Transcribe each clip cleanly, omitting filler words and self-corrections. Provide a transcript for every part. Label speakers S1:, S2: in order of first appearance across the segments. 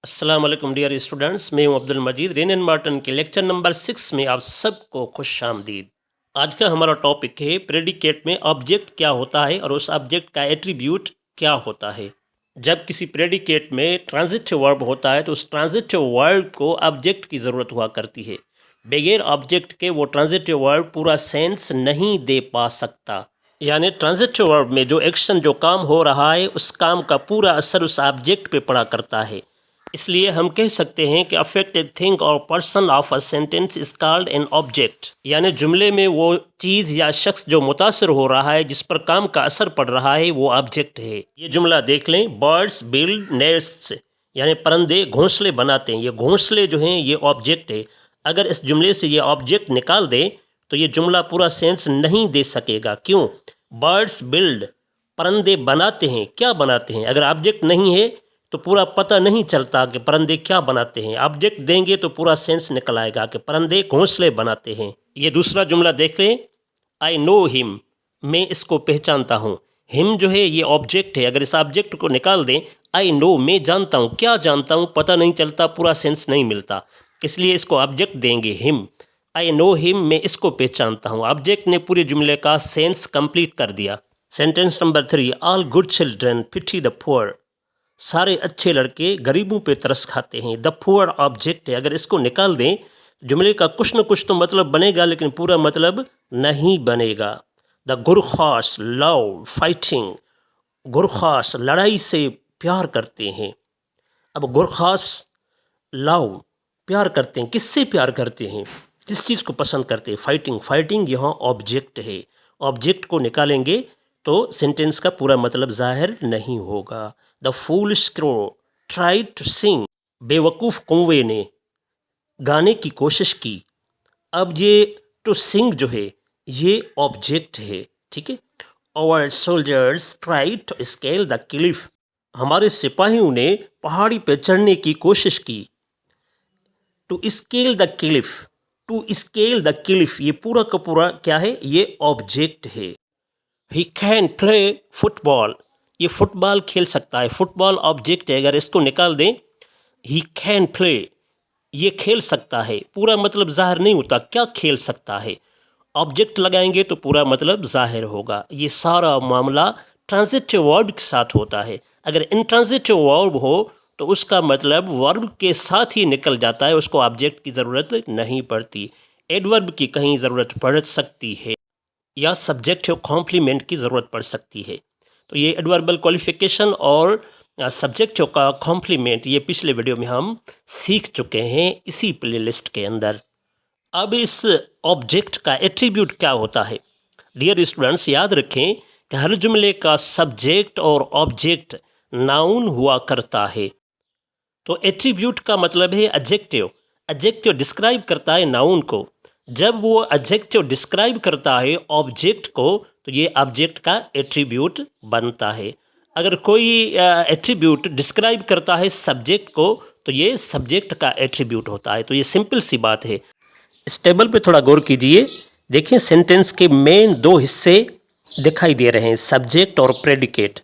S1: अस्सलाम वालेकुम dear students, मैं हूं अब्दुल मजीद। रेन एंड मार्टन के लेक्चर नंबर 6 में आप सबको खुश आमदीद। आज का हमारा टॉपिक है प्रेडिकेट में ऑब्जेक्ट क्या होता है और उस ऑब्जेक्ट का एट्रीब्यूट क्या होता है। जब किसी प्रेडिकेट में ट्रांजिटिव वर्ब होता है तो उस ट्रांजिटिव वर्ब को ऑब्जेक्ट की ज़रूरत हुआ करती है। बगैर ऑब्जेक्ट के वो ट्रांजिटिव वर्ब पूरा सेंस नहीं दे पा सकता। यानी ट्रांजिटिव वर्ब में जो एक्शन, जो काम हो रहा है, उस काम का पूरा असर उस ऑब्जेक्ट पे पड़ा करता है। इसलिए हम कह सकते हैं कि अफेक्टेड थिंग और person of a sentence is called an object. यानी जुमले में वो चीज़ या शख्स जो मुतासर हो रहा है, जिस पर काम का असर पड़ रहा है, वो ऑब्जेक्ट है। ये जुमला देख लें, बर्ड्स बिल्ड नेस्ट्स, यानी परिंदे घोंसले बनाते हैं। ये घोंसले जो हैं ये ऑब्जेक्ट है। अगर इस जुमले से ये ऑब्जेक्ट निकाल दें तो ये जुमला पूरा सेंस नहीं दे सकेगा। क्यों? बर्ड्स बिल्ड, परिंदे बनाते हैं। क्या बनाते हैं? अगर ऑब्जेक्ट नहीं है तो पूरा पता नहीं चलता कि परिंदे क्या बनाते हैं। ऑब्जेक्ट देंगे तो पूरा सेंस निकल आएगा कि परिंदे घोंसले बनाते हैं। ये दूसरा जुमला देख लें, आई नो हिम, मैं इसको पहचानता हूँ। हिम जो है ये ऑब्जेक्ट है। अगर इस ऑब्जेक्ट को निकाल दें, आई नो, मैं जानता हूँ। क्या जानता हूँ? पता नहीं चलता, पूरा सेंस नहीं मिलता। इसलिए इसको ऑब्जेक्ट देंगे हिम। आई नो हिम, मैं इसको पहचानता हूँ। ऑब्जेक्ट ने पूरे जुमले का सेंस कंप्लीट कर दिया। Sentence number 3, all good children pity the poor, सारे अच्छे लड़के गरीबों पे तरस खाते हैं। द पुअर ऑब्जेक्ट है। अगर इसको निकाल दें जुमले का कुछ न कुछ तो मतलब बनेगा, लेकिन पूरा मतलब नहीं बनेगा। द गुरखास लव फाइटिंग, गुरखास लड़ाई से प्यार करते हैं। अब गुरखास लव, प्यार करते हैं। किससे प्यार करते हैं? किस चीज़ को पसंद करते हैं? फाइटिंग, फाइटिंग यहाँ ऑब्जेक्ट है। ऑब्जेक्ट को निकालेंगे तो सेंटेंस का पूरा मतलब जाहिर नहीं होगा। The foolish crow try to sing, बेवकूफ़ कौवे ने गाने की कोशिश की। अब ये टू सिंग जो है ये ऑब्जेक्ट है, ठीक है। Our soldiers try to scale the cliff, हमारे सिपाहियों ने पहाड़ी पर चढ़ने की कोशिश की। To scale the cliff, to scale the cliff, ये पूरा का पूरा क्या है? ये ऑब्जेक्ट है। ही कैन प्ले फुटबॉल, ये फुटबॉल खेल सकता है। फुटबॉल ऑब्जेक्ट है। अगर इसको निकाल दें, ही कैन प्ले, ये खेल सकता है, पूरा मतलब जाहिर नहीं होता। क्या खेल सकता है? ऑब्जेक्ट लगाएंगे तो पूरा मतलब जाहिर होगा। ये सारा मामला ट्रांजिटिव वर्ब के साथ होता है। अगर इंट्रांजिटिव वर्ब हो तो उसका मतलब वर्ब के साथ ही निकल जाता है, उसको ऑब्जेक्ट की ज़रूरत नहीं पड़ती। एडवर्ब की कहीं ज़रूरत पड़ सकती है या सब्जेक्टिव कॉम्प्लीमेंट की ज़रूरत पड़ सकती है। तो ये एडवर्बल क्वालिफिकेशन और सब्जेक्टिव का कॉम्प्लीमेंट ये पिछले वीडियो में हम सीख चुके हैं इसी प्लेलिस्ट के अंदर। अब इस ऑब्जेक्ट का एट्रीब्यूट क्या होता है? डियर स्टूडेंट्स, याद रखें कि हर जुमले का सब्जेक्ट और ऑब्जेक्ट नाउन हुआ करता है। तो एट्रीब्यूट का मतलब है एडजेक्टिव। एडजेक्टिव डिस्क्राइब करता है नाउन को। जब वो एडजेक्टिव डिस्क्राइब करता है ऑब्जेक्ट को तो ये ऑब्जेक्ट का एट्रीब्यूट बनता है। अगर कोई एट्रीब्यूट डिस्क्राइब करता है सब्जेक्ट को तो ये सब्जेक्ट का एट्रीब्यूट होता है। तो ये सिंपल सी बात है। इस टेबल पे थोड़ा गौर कीजिए। देखिए सेंटेंस के मेन दो हिस्से दिखाई दे रहे हैं, सब्जेक्ट और प्रेडिकेट।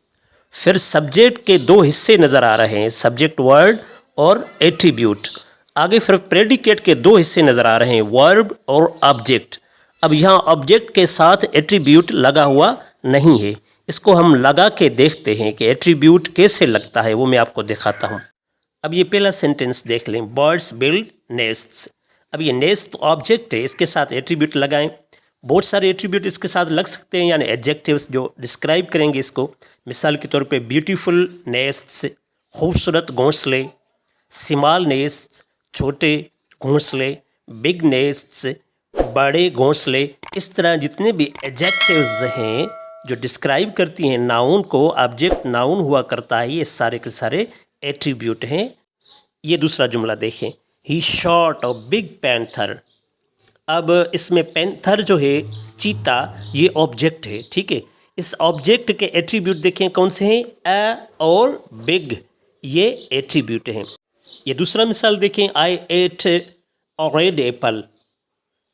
S1: फिर सब्जेक्ट के दो हिस्से नज़र आ रहे हैं, सब्जेक्ट वर्ड और एट्रीब्यूट। आगे फिर प्रेडिकेट के दो हिस्से नज़र आ रहे हैं, वर्ब और ऑब्जेक्ट। अब यहाँ ऑब्जेक्ट के साथ एट्रीब्यूट लगा हुआ नहीं है। इसको हम लगा के देखते हैं कि एट्रीब्यूट कैसे लगता है, वो मैं आपको दिखाता हूँ। अब ये पहला सेंटेंस देख लें, बर्ड्स बिल्ड नेस्ट्स। अब ये नेस्ट ऑब्जेक्ट है, इसके साथ एट्रीब्यूट लगाएं। बहुत सारे एट्रीब्यूट इसके साथ लग सकते हैं, यानी एडजेक्टिव्स जो डिस्क्राइब करेंगे इसको। मिसाल के तौर पे ब्यूटीफुल नेस्ट्स, खूबसूरत घोंसले। स्मॉल नेस्ट्स, छोटे घोंसले। बिग नेस्ट्स, बड़े घोंसले। इस तरह जितने भी एडजेक्टिव्स हैं जो डिस्क्राइब करती हैं नाउन को, ऑब्जेक्ट नाउन हुआ करता है, ये सारे के सारे एट्रीब्यूट हैं। ये दूसरा जुमला देखें, ही शॉट अ बिग पैंथर। अब इसमें पैंथर जो है, चीता, ये ऑब्जेक्ट है, ठीक है। इस ऑब्जेक्ट के एट्रीब्यूट देखें कौन से हैं? अ और बिग, ये एट्रीब्यूट हैं। ये दूसरा मिसाल देखें, आई एट अ रेड एप्पल,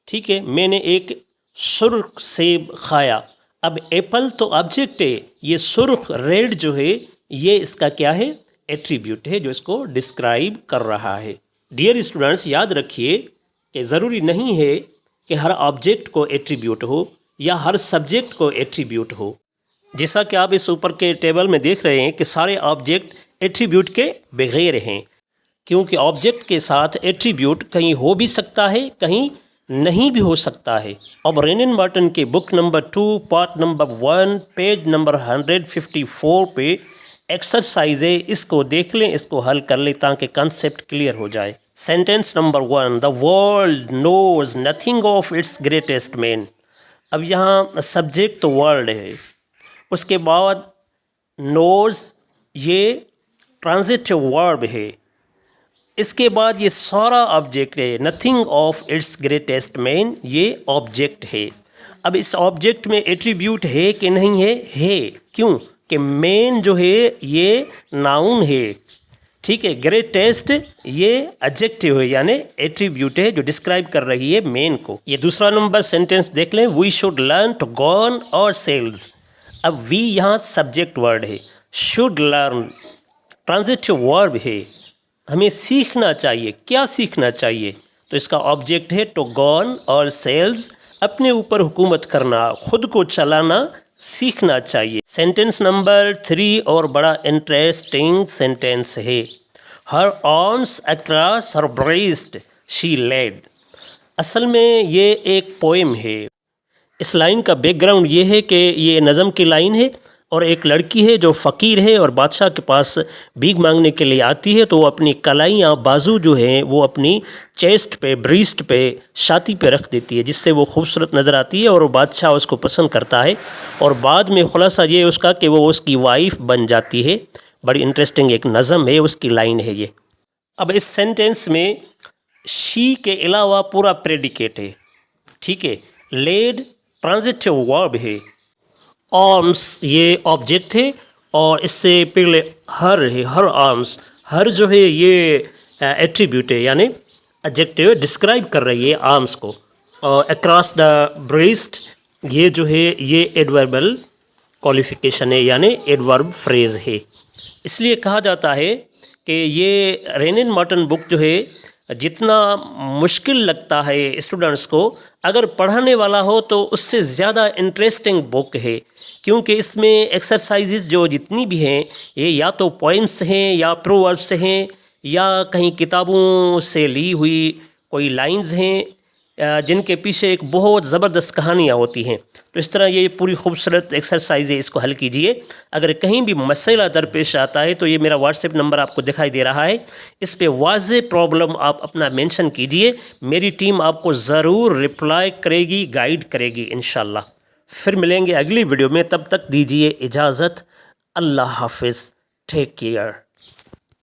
S1: ठीक है, मैंने एक सुर्ख सेब खाया। अब एप्पल तो ऑब्जेक्ट है, ये सुर्ख रेड जो है ये इसका क्या है? एट्रीब्यूट है जो इसको डिस्क्राइब कर रहा है। डियर स्टूडेंट्स, याद रखिए कि ज़रूरी नहीं है कि हर ऑब्जेक्ट को एट्रीब्यूट हो या हर सब्जेक्ट को एट्रीब्यूट हो। जैसा कि आप इस ऊपर के टेबल में देख रहे हैं कि सारे ऑब्जेक्ट एट्रीब्यूट के बगैर हैं, क्योंकि ऑब्जेक्ट के साथ एट्रीब्यूट कहीं हो भी सकता है, कहीं नहीं भी हो सकता है। अब रेनिन मार्टन के book number 2 part number 1 page number 154 पे एक्सरसाइज है, इसको देख लें, इसको हल कर लें ताकि कंसेप्ट क्लियर हो जाए। Sentence number 1, the world knows nothing of its greatest man. अब यहाँ सब्जेक्ट तो वर्ल्ड है, उसके बाद नोज ये ट्रांजिटिव वर्ब है, इसके बाद ये सारा ऑब्जेक्ट है। Nothing of its greatest man ये ऑब्जेक्ट है। अब इस ऑब्जेक्ट में एट्रीब्यूट है कि नहीं है? है। क्यों? कि मैन जो है ये नाउन है, ठीक है। ग्रेटेस्ट ये एडजेक्टिव है, यानी एट्रीब्यूट है जो डिस्क्राइब कर रही है मैन को। ये दूसरा नंबर सेंटेंस देख लें, we should learn to govern ourselves. अब वी यहाँ सब्जेक्ट वर्ड है, शुड लर्न ट्रांजिटिव वर्ब है, हमें सीखना चाहिए। क्या सीखना चाहिए? तो इसका ऑब्जेक्ट है टू गॉन और सेल्स, अपने ऊपर हुकूमत करना, खुद को चलाना सीखना चाहिए। सेंटेंस नंबर 3 और बड़ा इंटरेस्टिंग सेंटेंस है, her arms across her breast she laid. असल में ये एक पोएम है। इस लाइन का बैकग्राउंड ये है कि ये नज़म की लाइन है और एक लड़की है जो फ़कीर है और बादशाह के पास भीख मांगने के लिए आती है, तो वो अपनी कलाइयाँ बाजू जो हैं वो अपनी चेस्ट पे, ब्रीस्ट पे, छाती पे रख देती है, जिससे वो खूबसूरत नज़र आती है और वो बादशाह उसको पसंद करता है और बाद में खुलासा ये उसका कि वो उसकी वाइफ बन जाती है। बड़ी इंटरेस्टिंग एक नज़म है, उसकी लाइन है ये। अब इस सेंटेंस में शी के अलावा पूरा प्रेडिकेट है, ठीक है। लेड ट्रांजिटिव वर्ब है, आर्म्स ये ऑब्जेक्ट है और इससे पहले हर है, हर आर्म्स, हर जो है ये एट्रीब्यूट है, यानी एडजेक्टिव डिस्क्राइब कर रही है आर्म्स को। और अक्रॉस द ब्रेस्ट ये जो है ये एडवर्बल क्वालिफिकेशन है, यानी एडवर्ब फ्रेज है। इसलिए कहा जाता है कि ये रेनिन मार्टन बुक जो है जितना मुश्किल लगता है स्टूडेंट्स को, अगर पढ़ाने वाला हो तो उससे ज़्यादा इंटरेस्टिंग बुक है, क्योंकि इसमें एक्सरसाइजेज जो जितनी भी हैं ये या तो पोइम्स हैं या प्रोवर्ब्स हैं या कहीं किताबों से ली हुई कोई लाइंस हैं जिनके पीछे एक बहुत ज़बरदस्त कहानियाँ होती हैं। तो इस तरह ये पूरी खूबसूरत एक्सरसाइज है, इसको हल कीजिए। अगर कहीं भी मसला दरपेश आता है तो ये मेरा व्हाट्सएप नंबर आपको दिखाई दे रहा है, इस पे वाज़े प्रॉब्लम आप अपना मेंशन कीजिए, मेरी टीम आपको ज़रूर रिप्लाई करेगी, गाइड करेगी इंशाल्लाह। फिर मिलेंगे अगली वीडियो में, तब तक दीजिए इजाज़त। अल्लाह हाफिज़, टेक केयर।